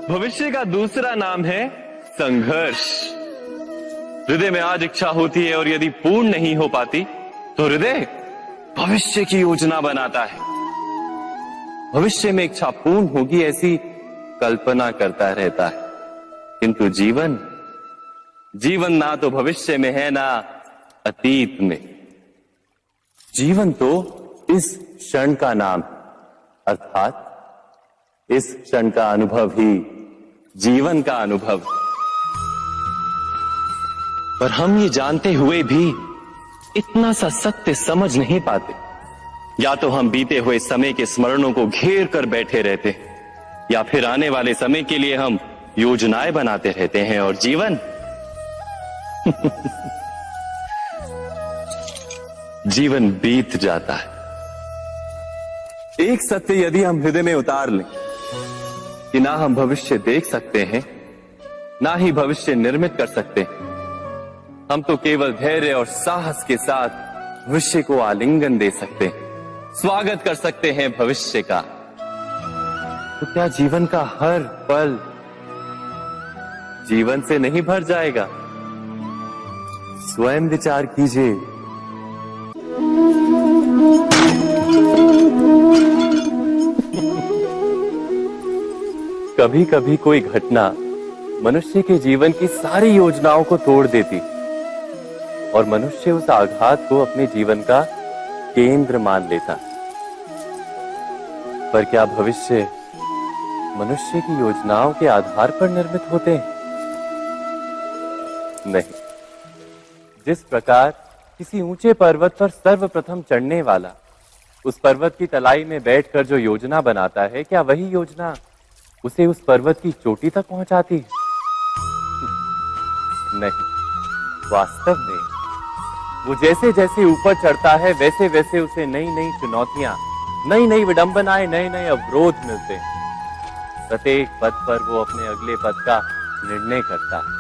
भविष्य का दूसरा नाम है संघर्ष। हृदय में आज इच्छा होती है और यदि पूर्ण नहीं हो पाती तो हृदय भविष्य की योजना बनाता है। भविष्य में इच्छा पूर्ण होगी ऐसी कल्पना करता रहता है, किंतु जीवन ना तो भविष्य में है ना अतीत में। जीवन तो इस क्षण का नाम, अर्थात इस क्षण का अनुभव ही जीवन का अनुभव। पर हम ये जानते हुए भी इतना सा सत्य समझ नहीं पाते। या तो हम बीते हुए समय के स्मरणों को घेर कर बैठे रहते हैं, या फिर आने वाले समय के लिए हम योजनाएं बनाते रहते हैं और जीवन जीवन बीत जाता है। एक सत्य यदि हम हृदय में उतार लें कि ना हम भविष्य देख सकते हैं, ना ही भविष्य निर्मित कर सकते हैं, हम तो केवल धैर्य और साहस के साथ भविष्य को आलिंगन दे सकते हैं, स्वागत कर सकते हैं भविष्य का। तो क्या जीवन का हर पल जीवन से नहीं भर जाएगा? स्वयं विचार कीजिए। कभी कभी कोई घटना मनुष्य के जीवन की सारी योजनाओं को तोड़ देती और मनुष्य उस आघात को अपने जीवन का केंद्र मान लेता। पर क्या भविष्य मनुष्य की योजनाओं के आधार पर निर्मित होते हैं? नहीं। जिस प्रकार किसी ऊंचे पर्वत पर सर्वप्रथम चढ़ने वाला उस पर्वत की तलाई में बैठकर जो योजना बनाता है, क्या वही योजना उसे उस पर्वत की चोटी तक पहुंचाती है? नहीं। वास्तव में वो जैसे जैसे ऊपर चढ़ता है वैसे वैसे उसे नई नई चुनौतियां, नई नई विडंबनाएं, नए नए अवरोध मिलते हैं। प्रत्येक पद पर वो अपने अगले पद का निर्णय करता है।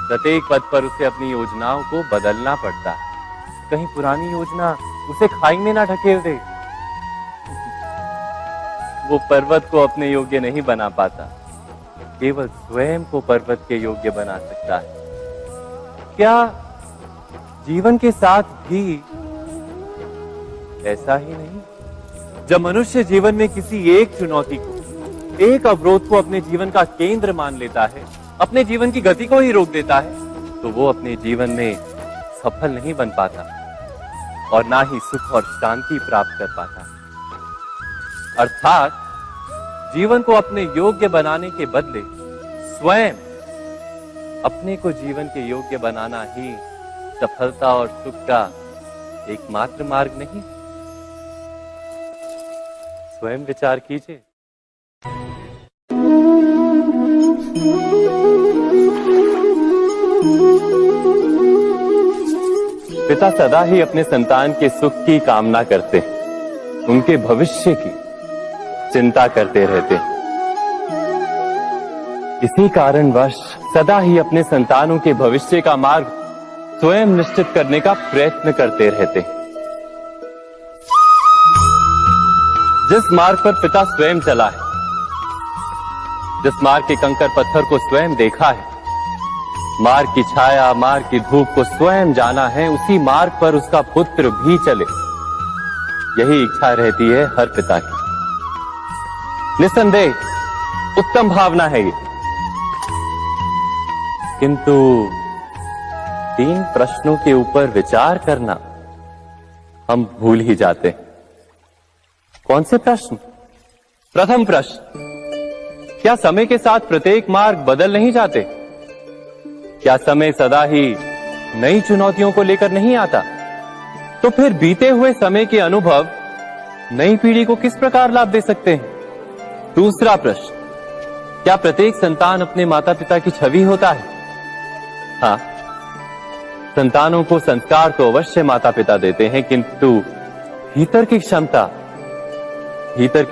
प्रत्येक पद पर उसे अपनी योजनाओं को बदलना पड़ता है। कहीं पुरानी योजना उसे खाई में ना ढकेल दे। वो पर्वत को अपने योग्य नहीं बना पाता, केवल स्वयं को पर्वत के योग्य बना सकता है। क्या जीवन के साथ भी ऐसा ही नहीं? जब मनुष्य जीवन में किसी एक चुनौती को, एक अवरोध को अपने जीवन का केंद्र मान लेता है, अपने जीवन की गति को ही रोक देता है, तो वो अपने जीवन में सफल नहीं बन पाता और ना ही सुख और शांति प्राप्त कर पाता। अर्थात जीवन को अपने योग्य बनाने के बदले स्वयं अपने को जीवन के योग्य बनाना ही सफलता और सुख का एकमात्र मार्ग नहीं। स्वयं विचार कीजिए। पिता सदा ही अपने संतान के सुख की कामना करते हैं, उनके भविष्य की चिंता करते रहते हैं। इसी कारणवश सदा ही अपने संतानों के भविष्य का मार्ग स्वयं निश्चित करने का प्रयत्न करते रहते हैं। जिस मार्ग पर पिता स्वयं चला है, जिस मार्ग के कंकर पत्थर को स्वयं देखा है, मार्ग की छाया, मार्ग की धूप को स्वयं जाना है, उसी मार्ग पर उसका पुत्र भी चले, यही इच्छा रहती है हर पिता की। निस्संदेह उत्तम भावना है ये, किंतु 3 प्रश्नों के ऊपर विचार करना हम भूल ही जाते हैं। कौन से प्रश्न? प्रथम प्रश्न, क्या समय के साथ प्रत्येक मार्ग बदल नहीं जाते? क्या समय सदा ही नई चुनौतियों को लेकर नहीं आता? तो फिर बीते हुए समय के अनुभव नई पीढ़ी को किस प्रकार लाभ दे सकते हैं? दूसरा प्रश्न, क्या प्रत्येक संतान अपने माता पिता की छवि होता है? हाँ, संतानों को संस्कार तो अवश्य माता पिता देते हैं, किंतु भीतर की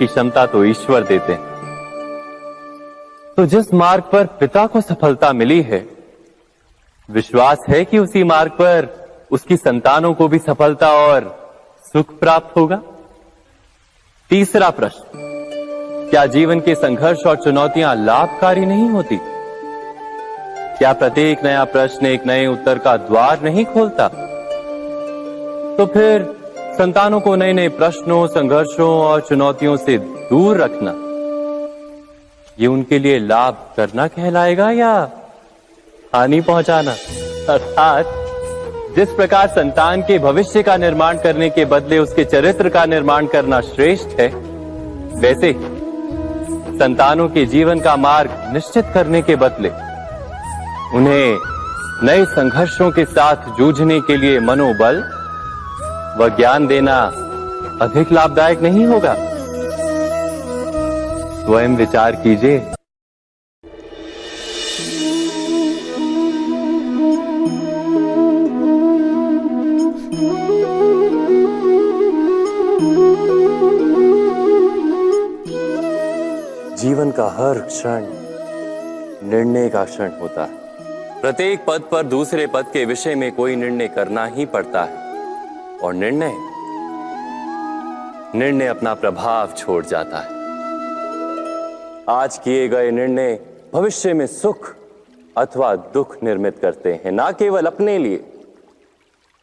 क्षमता तो ईश्वर देते हैं। तो जिस मार्ग पर पिता को सफलता मिली है, विश्वास है कि उसी मार्ग पर उसकी संतानों को भी सफलता और सुख प्राप्त होगा। तीसरा प्रश्न, क्या जीवन के संघर्ष और चुनौतियां लाभकारी नहीं होती? क्या प्रत्येक नया प्रश्न एक नए उत्तर का द्वार नहीं खोलता? तो फिर संतानों को नए नए प्रश्नों, संघर्षों और चुनौतियों से दूर रखना, ये उनके लिए लाभ करना कहलाएगा या हानि पहुंचाना? अर्थात जिस प्रकार संतान के भविष्य का निर्माण करने के बदले उसके चरित्र का निर्माण करना श्रेष्ठ है, वैसे ही संतानों के जीवन का मार्ग निश्चित करने के बदले उन्हें नए संघर्षों के साथ जूझने के लिए मनोबल व ज्ञान देना अधिक लाभदायक नहीं होगा? स्वयं विचार कीजिए। जीवन का हर क्षण निर्णय का क्षण होता है। प्रत्येक पद पर दूसरे पद के विषय में कोई निर्णय करना ही पड़ता है और निर्णय अपना प्रभाव छोड़ जाता है। आज किए गए निर्णय भविष्य में सुख अथवा दुख निर्मित करते हैं, ना केवल अपने लिए,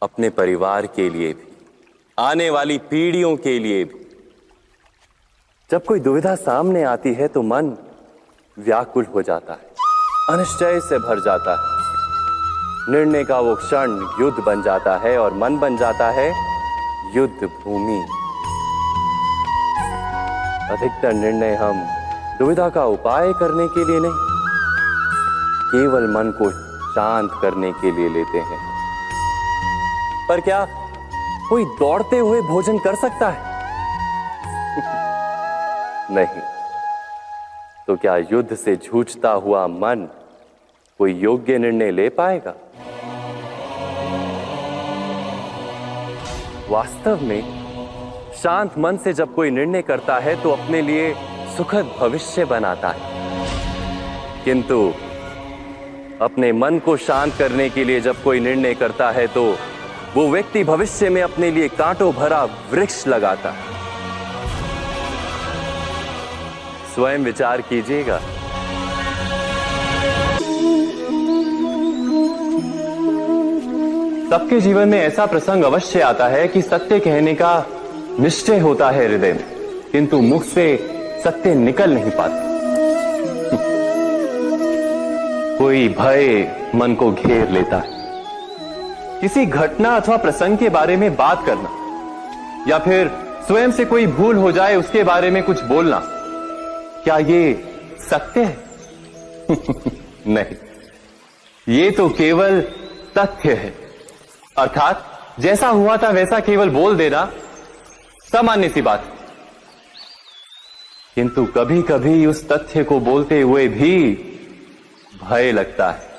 अपने परिवार के लिए भी, आने वाली पीढ़ियों के लिए भी। जब कोई दुविधा सामने आती है तो मन व्याकुल हो जाता है, अनिश्चय से भर जाता है। निर्णय का वो क्षण युद्ध बन जाता है और मन बन जाता है युद्ध भूमि। अधिकतर निर्णय हम दुविधा का उपाय करने के लिए नहीं, केवल मन को शांत करने के लिए लेते हैं। पर क्या कोई दौड़ते हुए भोजन कर सकता है? नहीं। तो क्या युद्ध से जूझता हुआ मन कोई योग्य निर्णय ले पाएगा? वास्तव में शांत मन से जब कोई निर्णय करता है तो अपने लिए सुखद भविष्य बनाता है, किंतु अपने मन को शांत करने के लिए जब कोई निर्णय करता है तो वो व्यक्ति भविष्य में अपने लिए कांटों भरा वृक्ष लगाता है। स्वयं विचार कीजिएगा। सबके जीवन में ऐसा प्रसंग अवश्य आता है कि सत्य कहने का निश्चय होता है हृदय में, किंतु मुख से सत्य निकल नहीं पाता। कोई भय मन को घेर लेता है। किसी घटना अथवा प्रसंग के बारे में बात करना या फिर स्वयं से कोई भूल हो जाए उसके बारे में कुछ बोलना, क्या ये सत्य है? नहीं, ये तो केवल तथ्य है। अर्थात जैसा हुआ था वैसा केवल बोल देना सामान्य सी बात है। किंतु कभी कभी उस तथ्य को बोलते हुए भी भय लगता है।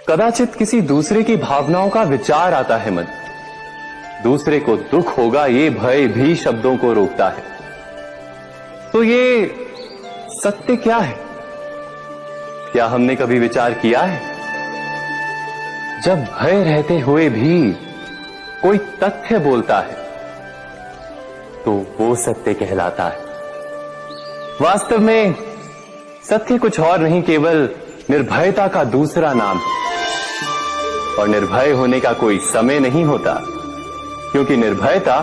कदाचित किसी दूसरे की भावनाओं का विचार आता है मन, दूसरे को दुख होगा ये भय भी शब्दों को रोकता है। तो ये सत्य क्या है? क्या हमने कभी विचार किया है? जब भय रहते हुए भी कोई तथ्य बोलता है तो वो सत्य कहलाता है। वास्तव में सत्य कुछ और नहीं, केवल निर्भयता का दूसरा नाम है। और निर्भय होने का कोई समय नहीं होता, क्योंकि निर्भयता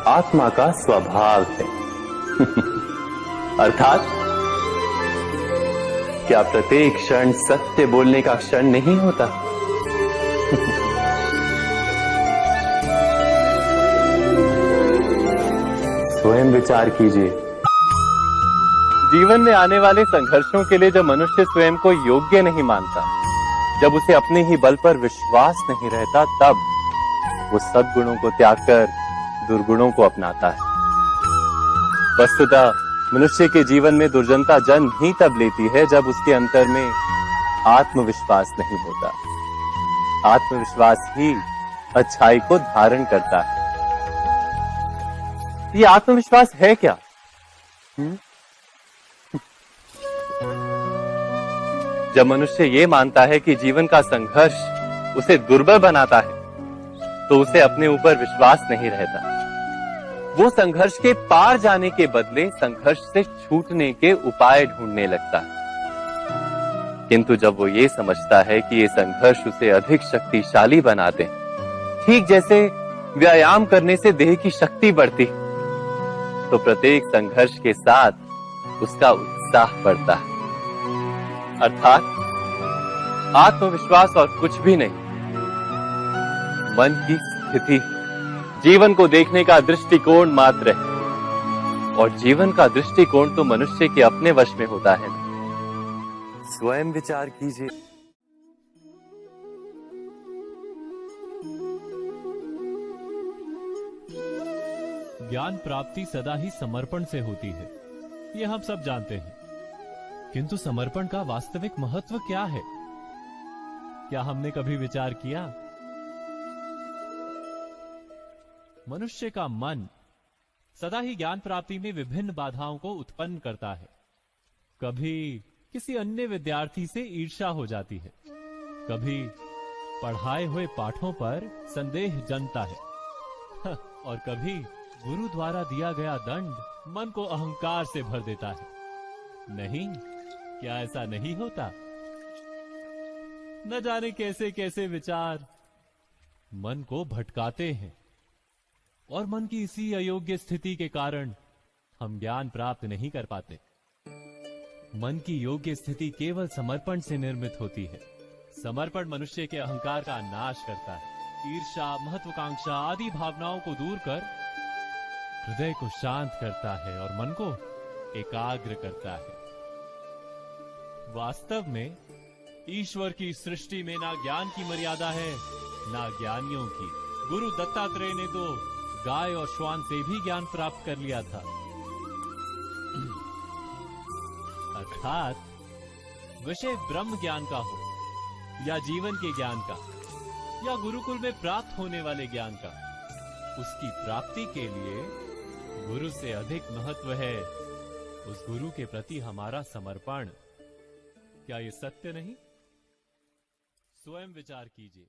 आत्मा का स्वभाव है। अर्थात क्या प्रत्येक क्षण सत्य बोलने का क्षण नहीं होता? स्वयं विचार कीजिए। जीवन में आने वाले संघर्षों के लिए जब मनुष्य स्वयं को योग्य नहीं मानता, जब उसे अपने ही बल पर विश्वास नहीं रहता, तब वो सद्गुणों को त्याग कर दुर्गुणों को अपनाता है। वस्तुतः मनुष्य के जीवन में दुर्जनता जन्म ही तब लेती है जब उसके अंतर में आत्मविश्वास नहीं होता। आत्मविश्वास ही अच्छाई को धारण करता है। ये आत्मविश्वास है क्या? जब मनुष्य ये मानता है कि जीवन का संघर्ष उसे दुर्बल बनाता है, तो उसे अपने ऊपर विश्वास नहीं रहता। वो संघर्ष के पार जाने के बदले संघर्ष से छूटने के उपाय ढूंढने लगता है। किंतु जब वो ये समझता है कि ये संघर्ष उसे अधिक शक्तिशाली बनाते, ठीक जैसे व्यायाम करने से देह की शक्ति बढ़ती, तो प्रत्येक संघर्ष के साथ उसका उत्साह बढ़ता है। अर्थात आत्मविश्वास और कुछ भी नहीं, मन की स्थिति, जीवन को देखने का दृष्टिकोण मात्र है। और जीवन का दृष्टिकोण तो मनुष्य के अपने वश में होता है। स्वयं विचार कीजिए। ज्ञान प्राप्ति सदा ही समर्पण से होती है, ये हम सब जानते हैं। किंतु समर्पण का वास्तविक महत्व क्या है? क्या हमने कभी विचार किया? मनुष्य का मन सदा ही ज्ञान प्राप्ति में विभिन्न बाधाओं को उत्पन्न करता है। कभी किसी अन्य विद्यार्थी से ईर्ष्या हो जाती है, कभी पढ़ाए हुए पाठों पर संदेह जन्मता है और कभी गुरु द्वारा दिया गया दंड मन को अहंकार से भर देता है। नहीं, क्या ऐसा नहीं होता? न जाने कैसे कैसे विचार मन को भटकाते हैं और मन की इसी अयोग्य स्थिति के कारण हम ज्ञान प्राप्त नहीं कर पाते। मन की योग्य स्थिति केवल समर्पण से निर्मित होती है। समर्पण मनुष्य के अहंकार का नाश करता है। ईर्ष्या, महत्वाकांक्षा आदि भावनाओं को दूर कर हृदय को शांत करता है और मन को एकाग्र करता है। वास्तव में ईश्वर की सृष्टि में ना ज्ञान की मर्यादा है, ना ज्ञानियों की। गुरु दत्तात्रेय ने तो गाय और श्वान से भी ज्ञान प्राप्त कर लिया था। अर्थात विषय ब्रह्म ज्ञान का हो या जीवन के ज्ञान का या गुरुकुल में प्राप्त होने वाले ज्ञान का, उसकी प्राप्ति के लिए गुरु से अधिक महत्व है उस गुरु के प्रति हमारा समर्पण। क्या ये सत्य नहीं? स्वयं विचार कीजिए।